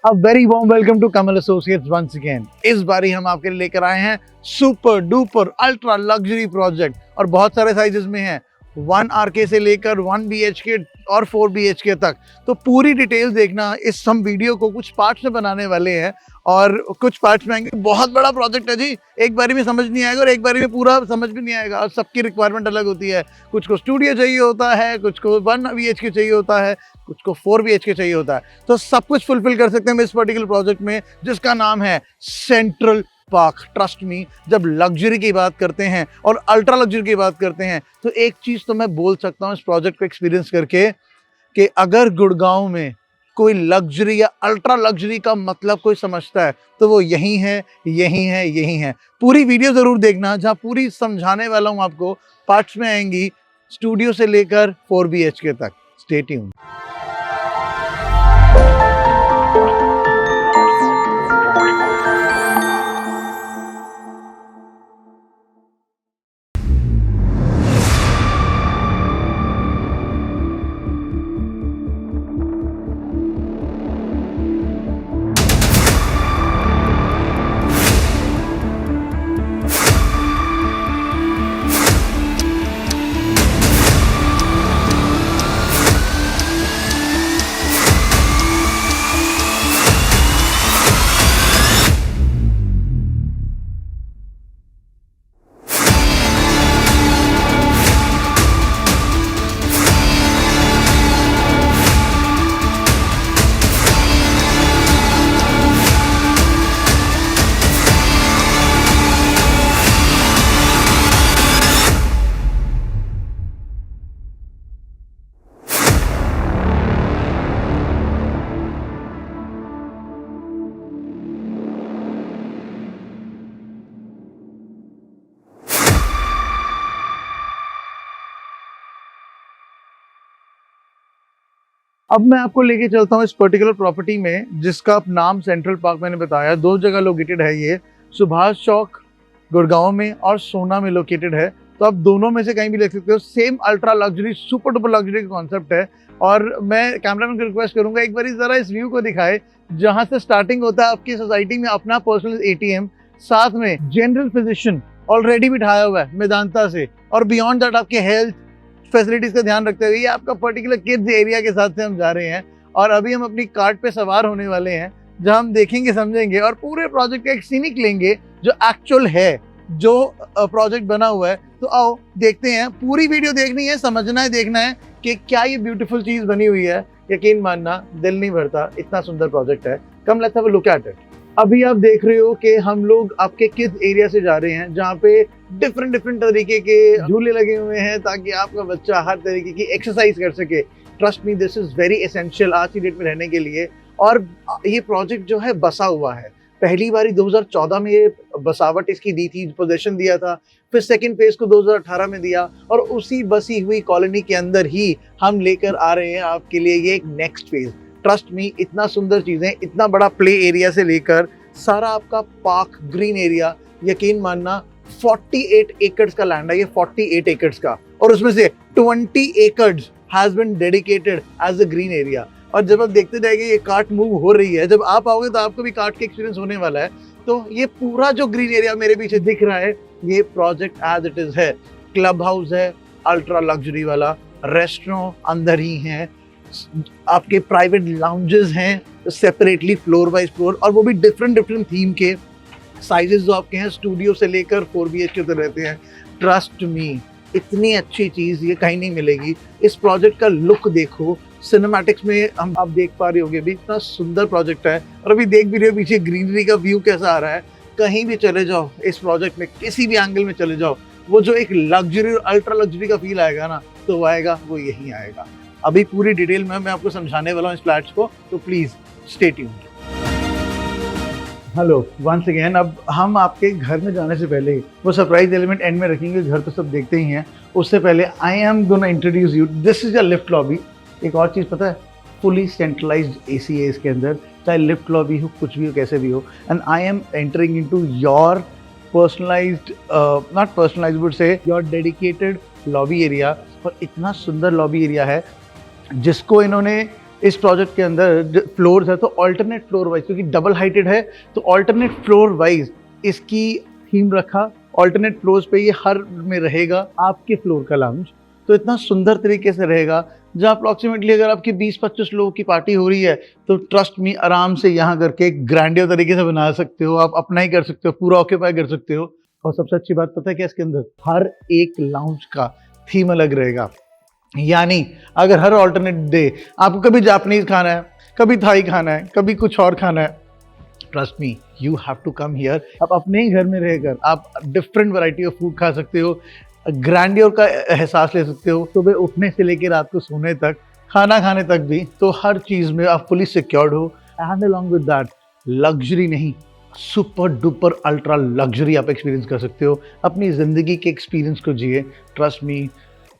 A very warm welcome to Kamal Associates once again. इस बारी हम आपके लिए लेकर आए हैं super duper ultra luxury project और बहुत सारे साइजेस में हैं 1 RK से लेकर 1 BHK और 4 BHK तक। तो पूरी डिटेल्स देखना। इस हम वीडियो को कुछ पार्ट्स में बनाने वाले हैं और कुछ पार्ट्स में आएंगे। बहुत बड़ा प्रोजेक्ट है जी, एक बारी में समझ नहीं आएगा और एक बारी में पूरा समझ भी नहीं आएगा और सबकी रिक्वायरमेंट अलग होती है। कुछ को स्टूडियो चाहिए होता है, कुछ को 1 BHK चाहिए होता है, कुछ को 4 BHK चाहिए होता है। तो सब कुछ फुलफिल कर सकते हैं इस पर्टिकुलर प्रोजेक्ट में, जिसका नाम है सेंट्रल पार्क। ट्रस्ट मी, जब लग्जरी की बात करते हैं और अल्ट्रा लग्जरी की बात करते हैं तो एक चीज तो मैं बोल सकता हूं इस प्रोजेक्ट को एक्सपीरियंस करके कि अगर गुड़गांव में कोई लग्जरी या अल्ट्रा लग्जरी का मतलब कोई समझता है तो वो यही है, यही है, यही है। पूरी वीडियो जरूर देखना, जहां पूरी समझाने वाला हूं आपको। पार्ट्स में आएंगी स्टूडियो से लेकर 4 BHK तक। Stay tuned. अब मैं आपको लेके चलता हूँ इस पर्टिकुलर प्रॉपर्टी में, जिसका नाम सेंट्रल पार्क मैंने बताया। 2 जगह लोकेटेड है ये, सुभाष चौक गुड़गांव में और सोना में लोकेटेड है। तो आप दोनों में से कहीं भी ले सकते हो। Same ultra luxury, super duper luxury का कॉन्सेप्ट है। और मैं कैमरामैन को रिक्वेस्ट करूंगा एक बार जरा इस व्यू को दिखाए, जहां से स्टार्टिंग होता है आपकी सोसाइटी में अपना पर्सनल ATM, साथ में जनरल फिजिशियन ऑलरेडी बिठाया हुआ है मेदांता से, और बियॉन्ड दैट आपके हेल्थ फैसिलिटीज का ध्यान रखते हुए ये आपका पर्टिकुलर किड्स एरिया के साथ से हम जा रहे हैं। और अभी हम अपनी कार्ट पे सवार होने वाले हैं, जहां हम देखेंगे, समझेंगे और पूरे प्रोजेक्ट का एक सीनिक लेंगे जो एक्चुअल है, जो प्रोजेक्ट बना हुआ है। तो आओ देखते हैं। पूरी वीडियो देखनी है, समझना है, देखना है कि क्या ये ब्यूटीफुल चीज बनी हुई है। यकीन मानना दिल नहीं भरता, इतना सुंदर प्रोजेक्ट है। Come let's have a look at it. अभी आप देख रहे हो कि हम लोग आपके किड्स एरिया से जा रहे हैं, जहाँ पे डिफरेंट तरीके के झूले लगे हुए हैं ताकि आपका बच्चा हर तरीके की एक्सरसाइज कर सके। Trust me, this is very essential आज की डेट में रहने के लिए। और ये प्रोजेक्ट जो है बसा हुआ है। पहली बारी 2014 में ये बसावट इसकी दी थी, पोजीशन दिया था। फिर सेकंड फेज को 2018 में दिया और उसी बसी हुई कॉलोनी के अंदर ही हम लेकर आ रहे हैं आपके लिए ये एक नेक्स्ट फेज। ट्रस्ट मी, इतना सुंदर चीजें, इतना बड़ा प्ले एरिया से लेकर सारा आपका पार्क, ग्रीन एरिया। यकीन मानना 48 एकड़्स का लैंड है ये, 48 एकड़्स का, और उसमें से 20 acres has been dedicated as a green area. और जब आप देखते जाएंगे ये कार्ट मूव हो रही है, जब आप आओगे तो आपको भी कार्ट का एक्सपीरियंस होने वाला है। तो ये पूरा जो ग्रीन एरिया मेरे पीछे दिख रहा है, ये प्रोजेक्ट एज इट इज है। क्लब हाउस है अल्ट्रा लग्जरी वाला, रेस्टोरेंट अंदर ही है, आपके प्राइवेट लाउंजेस हैं सेपरेटली फ्लोर बाय फ्लोर, और वो भी डिफरेंट थीम के। साइजेस जो आपके हैं स्टूडियो से लेकर 4 BHK तक रहते हैं। ट्रस्ट मी, इतनी अच्छी चीज ये कहीं नहीं मिलेगी। इस प्रोजेक्ट का लुक देखो, सिनेमैटिक्स में हम आप देख पा रहे होंगे भी, इतना सुंदर प्रोजेक्ट है। और अभी देख भी रहे हो पीछे ग्रीनरी का व्यू कैसा आ रहा है। कहीं भी चले जाओ इस प्रोजेक्ट में, किसी भी एंगल में चले जाओ, वो जो एक लग्जरी और अल्ट्रा लग्जरी का फील आएगा ना, तो वो आएगा, वो यही आएगा। अभी पूरी डिटेल में मैं आपको समझाने वाला हूँ इस फ्लैट्स को, तो please stay tuned. Hello once again. अब हम आपके घर में जाने से पहले वो सरप्राइज एलिमेंट एंड में रखेंगे। घर तो सब देखते ही हैं, उससे पहले I am gonna introduce you, this is a lift lobby. एक और चीज़ पता है, फुली सेंट्रलाइज्ड AC है इसके अंदर, चाहे लिफ्ट लॉबी हो, कुछ भी हो, कैसे भी हो। And I am entering into your personalised, not personalised would say, your dedicated lobby area. और इतना सुंदर लॉबी एरिया है जिसको इन्होंने इस प्रोजेक्ट के अंदर फ्लोर्स है तो ऑल्टरनेट फ्लोर वाइज, क्योंकि डबल हाइटेड है तो ऑल्टरनेट फ्लोर वाइज इसकी थीम रखा। ऑल्टरनेट फ्लोर्स पे ये हर में रहेगा आपके फ्लोर का लाउंज, तो इतना सुंदर तरीके से रहेगा। जहाँ अप्रॉक्सीमेटली अगर आपकी 20-25 लोगों की पार्टी हो रही है तो ट्रस्ट मी आराम से यहाँ करके ग्रैंडियर तरीके से बना सकते हो, आप अपना ही कर सकते हो, पूरा ऑक्यूपाई कर सकते हो। और सबसे अच्छी बात पता है क्या, इसके अंदर हर एक लाउंज का थीम अलग रहेगा। यानी अगर हर ऑल्टरनेट डे आपको कभी जापानीज खाना है, कभी थाई खाना है, कभी कुछ और खाना है, trust me you have to come here. आप अपने ही घर में रहकर आप डिफरेंट वैरायटी ऑफ फूड खा सकते हो, ग्रैंडियर का एहसास ले सकते हो, सुबह उठने से लेकर रात को सोने तक, खाना खाने तक भी। तो हर चीज़ में आप फुली सिक्योर्ड हो। And along with that luxury नहीं, सुपर डुपर अल्ट्रा लग्जरी आप एक्सपीरियंस कर सकते हो। अपनी ज़िंदगी के एक्सपीरियंस को जिए। ट्रस्ट मी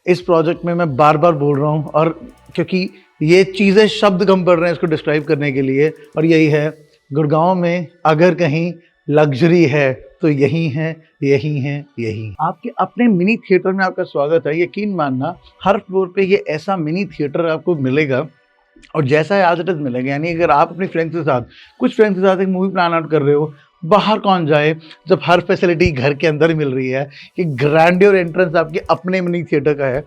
इस प्रोजेक्ट में मैं बार बार बोल रहा हूँ, और क्योंकि ये चीज़ें शब्द कम पड़ रहे हैं इसको डिस्क्राइब करने के लिए, और यही है गुड़गांव में अगर कहीं लग्जरी है तो यही है, यही है, यही। आपके अपने मिनी थिएटर में आपका स्वागत है। यकीन मानना हर फ्लोर पे ये ऐसा मिनी थिएटर आपको मिलेगा, और जैसा है आज इट इज मिलेगा। यानी अगर आप अपने फ्रेंड्स के साथ, कुछ फ्रेंड्स के साथ एक मूवी प्लान आउट कर रहे हो, बाहर कौन जाए जब हर फैसिलिटी घर के अंदर ही मिल रही है। कि ग्रैंडियर एंट्रेंस आपके अपने मिनी थिएटर का है।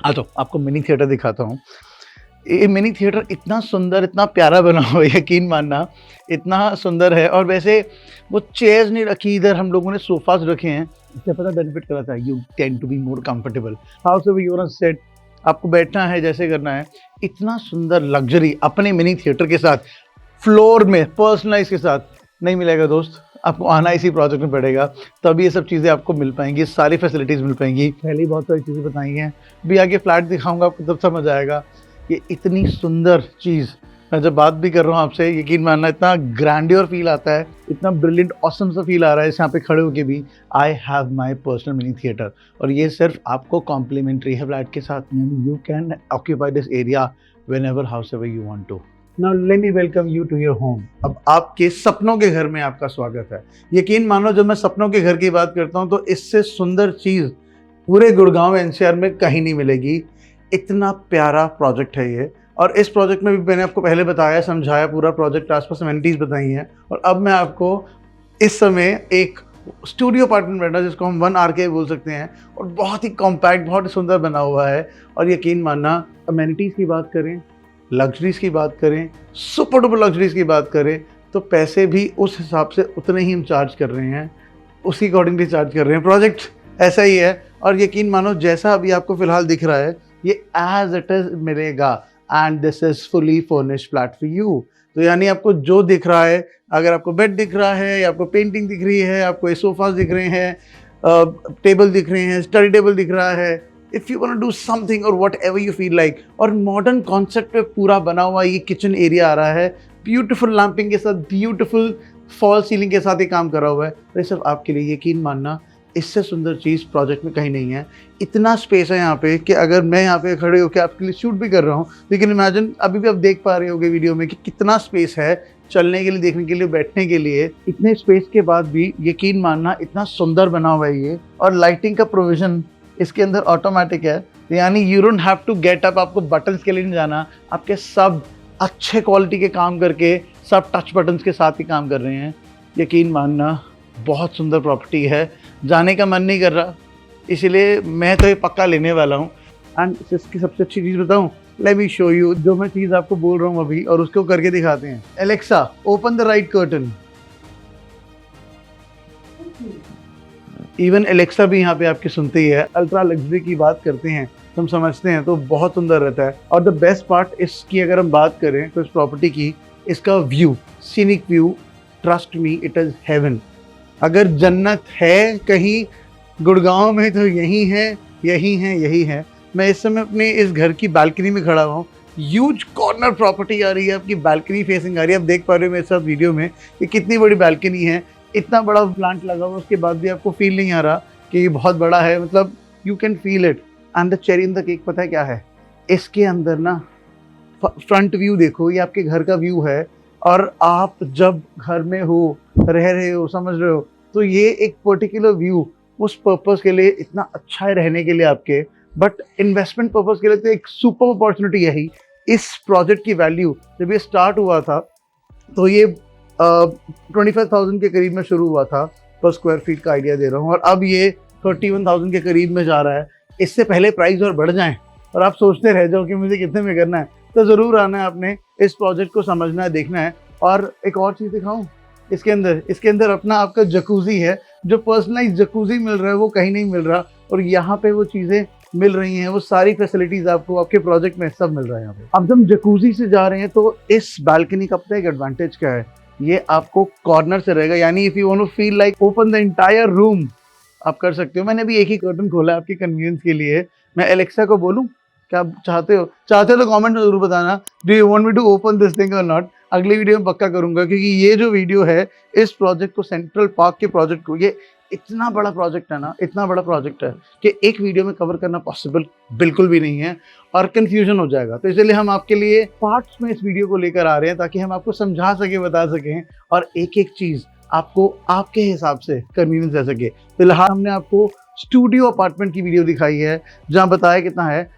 आ तो आपको मिनी थिएटर दिखाता हूँ। ये मिनी थिएटर इतना सुंदर, इतना प्यारा बना हुआ है, यकीन मानना इतना सुंदर है। और वैसे वो चेयर्स नहीं रखी, इधर हम लोगों ने सोफास रखे हैं। इससे पता बेनिफिट करा था, you tend to be more comfortable. How so you want set, आपको बैठना है जैसे करना है। इतना सुंदर लग्जरी अपने मिनी थिएटर के साथ, फ्लोर में पर्सनलाइज के साथ नहीं मिलेगा दोस्त। आपको आना इसी प्रोजेक्ट में पड़ेगा, तभी ये सब चीज़ें आपको मिल पाएंगी, सारी फैसिलिटीज़ मिल पाएंगी। पहले ही बहुत सारी चीज़ें बताई हैं, भी आगे फ्लैट दिखाऊंगा आपको तब समझ आएगा। ये इतनी सुंदर चीज़, मैं जब बात भी कर रहा हूँ आपसे, यकीन मानना इतना ग्रैंडियर फील आता है, इतना ब्रिलियंट ऑसम सा फील आ रहा है यहाँ पे खड़े होके भी। I have my personal mini theatre, और ये सिर्फ आपको कॉम्प्लीमेंट्री है फ्लैट के साथ। You can occupy this area whenever however you want to. Now let me welcome you to your home. अब आपके सपनों के घर में आपका स्वागत है। यकीन मानो जब मैं सपनों के घर की बात करता हूँ तो इससे सुंदर चीज़ पूरे गुड़गांव एनसीआर में कहीं नहीं मिलेगी। इतना प्यारा प्रोजेक्ट है ये, और इस प्रोजेक्ट में भी मैंने आपको पहले बताया, समझाया, पूरा प्रोजेक्ट आसपास एमिनिटीज़ बताई हैं। और अब मैं आपको इस समय एक स्टूडियो अपार्टमेंट बैठा जिसको हम 1RK बोल सकते हैं, और बहुत ही कॉम्पैक्ट, बहुत ही सुंदर बना हुआ है। और यकीन मानना अमेनिटीज़ की बात करें, लग्जरीज़ की बात करें, सुपर डुपर लग्जरीज़ की बात करें, तो पैसे भी उस हिसाब से उतने ही हम चार्ज कर रहे हैं, उसी अकॉर्डिंगली चार्ज कर रहे हैं। प्रोजेक्ट ऐसा ही है, और यकीन मानो जैसा अभी आपको फ़िलहाल दिख रहा है ये एज इट इज़ मिलेगा। And this is fully furnished flat for you. तो यानी आपको जो दिख रहा है, अगर आपको बेड दिख रहा है, या आपको पेंटिंग दिख रही है, आपको ये सोफास दिख रहे हैं, टेबल दिख रहे हैं, स्टडी टेबल दिख रहा है, if you want to do something और whatever you feel like. और मॉडर्न कॉन्सेप्ट पे पूरा बना हुआ ये किचन एरिया आ रहा है, ब्यूटीफुल लैंपिंग के साथ, ब्यूटीफुल फॉल सीलिंग के साथ ये काम करा हुआ है। तो ये सब आपके लिए, यकीन मानना इससे सुंदर चीज़ प्रोजेक्ट में कहीं नहीं है। इतना स्पेस है यहाँ पे कि अगर मैं यहाँ पे खड़े होकर आपके लिए शूट भी कर रहा हूँ, लेकिन इमेजिन अभी भी आप देख पा रहे होगे वीडियो में कि कितना स्पेस है चलने के लिए, देखने के लिए, बैठने के लिए। इतने स्पेस के बाद भी यकीन मानना इतना सुंदर बना हुआ है ये। और लाइटिंग का प्रोविज़न इसके अंदर ऑटोमेटिक है, यानी you don't have to get up, आपको बटन्स के लिए नहीं जाना। आपके सब अच्छे क्वालिटी के काम करके, सब टच बटन्स के साथ ही काम कर रहे हैं। यकीन मानना बहुत सुंदर प्रॉपर्टी है, जाने का मन नहीं कर रहा, इसलिए मैं तो ये पक्का लेने वाला हूँ। एंड इसकी सबसे अच्छी चीज़ बताऊँ, लेट मी शो यू। जो मैं चीज़ आपको बोल रहा हूँ अभी, और उसको करके दिखाते हैं। Alexa open the right curtain. Even Alexa भी यहाँ पे आपकी सुनती है। अल्ट्रा लग्जरी की बात करते हैं, हम समझते हैं तो बहुत सुंदर रहता है। और द बेस्ट पार्ट इसकी अगर हम बात करें तो इस प्रॉपर्टी की, इसका view, scenic view, trust me it is haven. अगर जन्नत है कहीं गुड़गांव में तो यही है, यही है, यही है। मैं इस समय अपने इस घर की बालकनी में खड़ा हुआ हूँ। ह्यूज कॉर्नर प्रॉपर्टी आ रही है, आपकी बालकनी फेसिंग आ रही है। आप देख पा रहे हो मेरे साथ वीडियो में कि कितनी बड़ी बालकनी है, इतना बड़ा प्लांट लगा हुआ, उसके बाद भी आपको फील नहीं आ रहा कि ये बहुत बड़ा है। मतलब you can feel it. And the cherry in the cake पता है क्या है, इसके अंदर ना फ्रंट व्यू देखो, ये आपके घर का व्यू है। और आप जब घर में हो, रह रहे हो, समझ रहे हो, तो ये एक पर्टिकुलर व्यू उस पर्पस के लिए इतना अच्छा है रहने के लिए आपके, बट इन्वेस्टमेंट पर्पस के लिए तो एक सुपर अपॉर्चुनिटी है ही। इस प्रोजेक्ट की वैल्यू जब ये स्टार्ट हुआ था तो ये 25,000 के करीब में शुरू हुआ था पर स्क्वायर फीट का आइडिया दे रहा हूँ, और अब ये 31,000 के करीब में जा रहा है। इससे पहले प्राइस और बढ़ जाएं और आप सोचते रह जाओ कि मुझे कितने में करना है, तो ज़रूर आना है आपने, इस प्रोजेक्ट को समझना है, देखना है। और एक और चीज़ दिखाऊं, इसके अंदर अपना आपका जकूज़ी है, जो पर्सनलाइज जकूज़ी मिल रहा है वो कहीं नहीं मिल रहा, और यहाँ पे वो चीज़ें मिल रही हैं, वो सारी फैसिलिटीज़ आपको आपके प्रोजेक्ट में सब मिल रहा है यहाँ पे। अब जब जकूज़ी से जा रहे हैं तो इस बालकनी का पता है एक एडवांटेज क्या है, ये आपको कॉर्नर से रहेगा, यानी if you want to feel like open the entire room आप कर सकते हो। मैंने अभी एक ही कर्टन खोला है आपके कन्वीनियंस के लिए। मैं एलेक्सा को बोलूं क्या आप चाहते हो तो कमेंट में जरूर बताना, do you want me to open this thing or not. अगली वीडियो में पक्का करूंगा, क्योंकि ये जो वीडियो है इस प्रोजेक्ट को, सेंट्रल पार्क के प्रोजेक्ट को, ये इतना बड़ा प्रोजेक्ट है ना, इतना बड़ा प्रोजेक्ट है कि एक वीडियो में कवर करना पॉसिबल बिल्कुल भी नहीं है और कंफ्यूजन हो जाएगा। तो इसलिए हम आपके लिए पार्ट्स में इस वीडियो को लेकर आ रहे हैं, ताकि हम आपको समझा सके, बता सकें, और एक एक चीज़ आपको आपके हिसाब से कन्वीनियंस रह सके। फिलहाल हमने आपको स्टूडियो अपार्टमेंट की वीडियो दिखाई है, जहाँ बताया कितना है।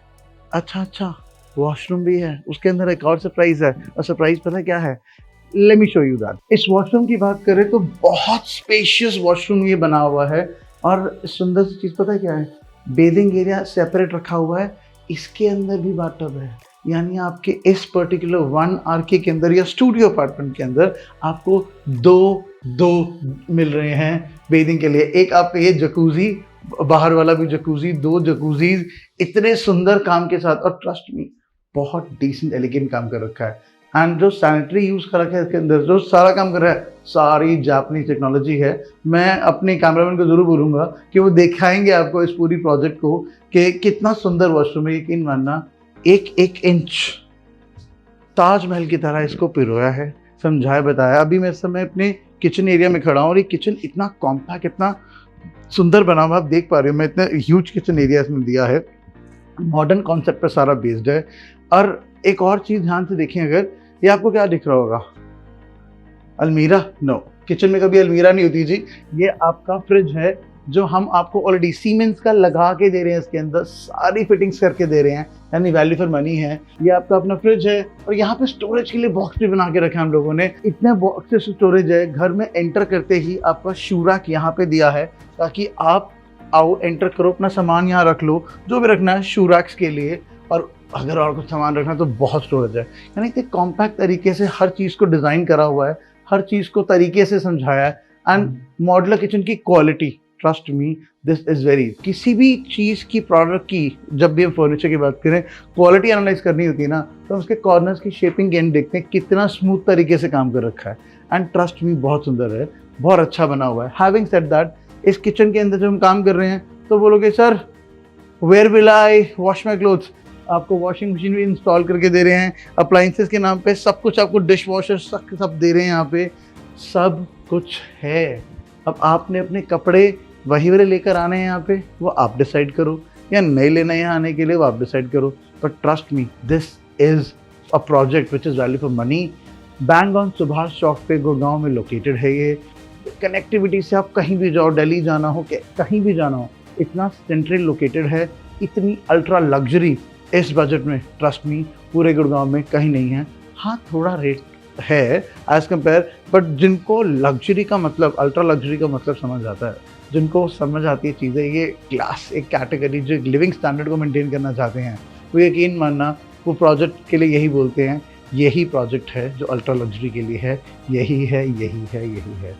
अच्छा, वॉशरूम भी है, उसके अंदर एक और सरप्राइज है, और सरप्राइज पता है क्या है, let me show you that. इस वॉशरूम की बात करें तो बहुत स्पेशियस वॉशरूम ये बना हुआ है, और सुंदर सी चीज़ पता है क्या है, बेदिंग एरिया सेपरेट रखा हुआ है, इसके अंदर भी बाथटब है। यानी आपके इस पर्टिकुलर 1 RK के अंदर या स्टूडियो अपार्टमेंट के अंदर आपको दो मिल रहे हैं बेदिंग के लिए। एक आपका ये जकूज़ी, बाहर वाला भी जकूज़ी, 2 जकूज़ीज इतने सुंदर काम के साथ, और ट्रस्ट मी बहुत डिसेंट एलिगेंट काम कर रखा है। एंड जो सैनिटरी यूज़ कर रखा है इसके अंदर, जो सारा काम कर रहा है, सारी जापानीज टेक्नोलॉजी है। मैं अपने कैमरामैन को ज़रूर बोलूँगा कि वो दिखाएंगे आपको इस पूरी प्रोजेक्ट को कि कितना सुंदर वॉशरूम है। यकीन मानना, एक इंच ताजमहल की तरह इसको पिरोया है, समझाया बताया। अभी मैं इस समय अपने किचन एरिया में खड़ा हूँ, और ये किचन इतना कॉम्पैक्ट, इतना सुंदर बना हुआ, आप देख पा रहे हो। मैं इतना ह्यूज किचन एरिया इसमें दिया है, मॉडर्न कॉन्सेप्ट पर सारा बेस्ड है। और एक और चीज़ ध्यान से देखें, अगर ये आपको क्या दिख रहा होगा, अलमीरा, नो, किचन में कभी अलमीरा नहीं होती जी। ये आपका फ्रिज है, जो हम आपको ऑलरेडी सीमेंस का लगा के दे रहे हैं, इसके अंदर सारी फिटिंग्स करके दे रहे हैं, यानी वैल्यू फॉर मनी है। ये आपका अपना फ्रिज है, और यहाँ पे स्टोरेज के लिए बॉक्स भी बना के रखे हैं हम लोगों ने। इतने बॉक्सेस स्टोरेज है, घर में एंटर करते ही आपका शू रैक यहाँ पे दिया है, ताकि आप आओ, एंटर करो, अपना सामान यहाँ रख लो, जो भी रखना है शू रैक्स के लिए, और अगर और कुछ सामान रखना है तो बहुत स्टोरेज है। यानी कि कॉम्पैक्ट तरीके से हर चीज़ को डिज़ाइन करा हुआ है, हर चीज़ को तरीके से समझाया है। एंड मॉड्यूलर किचन की quality, trust me, this is very, किसी भी चीज़ की प्रोडक्ट की, जब भी हम फर्नीचर की बात करें, क्वालिटी एनालाइज करनी होती है ना, तो हम उसके कॉर्नर्स की शेपिंग एंड देखते हैं कितना स्मूथ तरीके से काम कर रखा है। एंड ट्रस्ट मी, बहुत सुंदर है, बहुत अच्छा बना हुआ है। हैविंग सेड दैट, इस किचन के अंदर जब हम काम कर रहे हैं तो बोलोगे sir where will I wash my clothes, आपको वॉशिंग मशीन भी इंस्टॉल करके दे रहे हैं, अप्लाइंसेस के नाम पे सब कुछ, आपको डिश वॉशर सब दे रहे हैं, यहाँ पे सब कुछ है। अब आपने अपने कपड़े वही वाले लेकर आने हैं यहाँ पे, वो आप डिसाइड करो, या नहीं लेना है यहाँ आने के लिए, वो आप डिसाइड करो। But trust me, this is a project which is value for money. Bang on Subhash Chowk पे गुड़गांव में लोकेटेड है ये। कनेक्टिविटी से आप कहीं भी जाओ, दिल्ली जाना हो, कहीं भी जाना हो, इतना सेंट्रल लोकेटेड है, इतनी अल्ट्रा लग्जरी इस बजट में, ट्रस्ट मी, पूरे गुड़गांव में कहीं नहीं है। हाँ, थोड़ा रेट है एज कम्पेयर, बट जिनको लग्जरी का मतलब, अल्ट्रा लग्जरी का मतलब समझ आता है, जिनको समझ आती है चीज़ें, ये क्लास, एक कैटेगरी, जो लिविंग स्टैंडर्ड को मेंटेन करना चाहते हैं, वो यकीन मानना वो प्रोजेक्ट के लिए यही बोलते हैं, यही प्रोजेक्ट है जो अल्ट्रा लग्जरी के लिए है, यही है।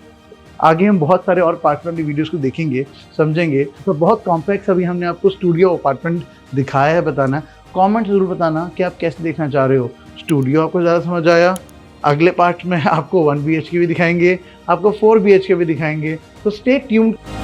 आगे हम बहुत सारे और पार्टनर की वीडियोस को देखेंगे, समझेंगे। तो बहुत कॉम्प्लेक्स अभी हमने आपको स्टूडियो अपार्टमेंट दिखाया है, बताना, कमेंट ज़रूर बताना कि आप कैसे देखना चाह रहे हो। स्टूडियो आपको ज़्यादा समझ आया? अगले पार्ट में आपको 1 BHK भी दिखाएंगे, आपको 4 BHK भी दिखाएंगे, तो स्टे ट्यून्ड।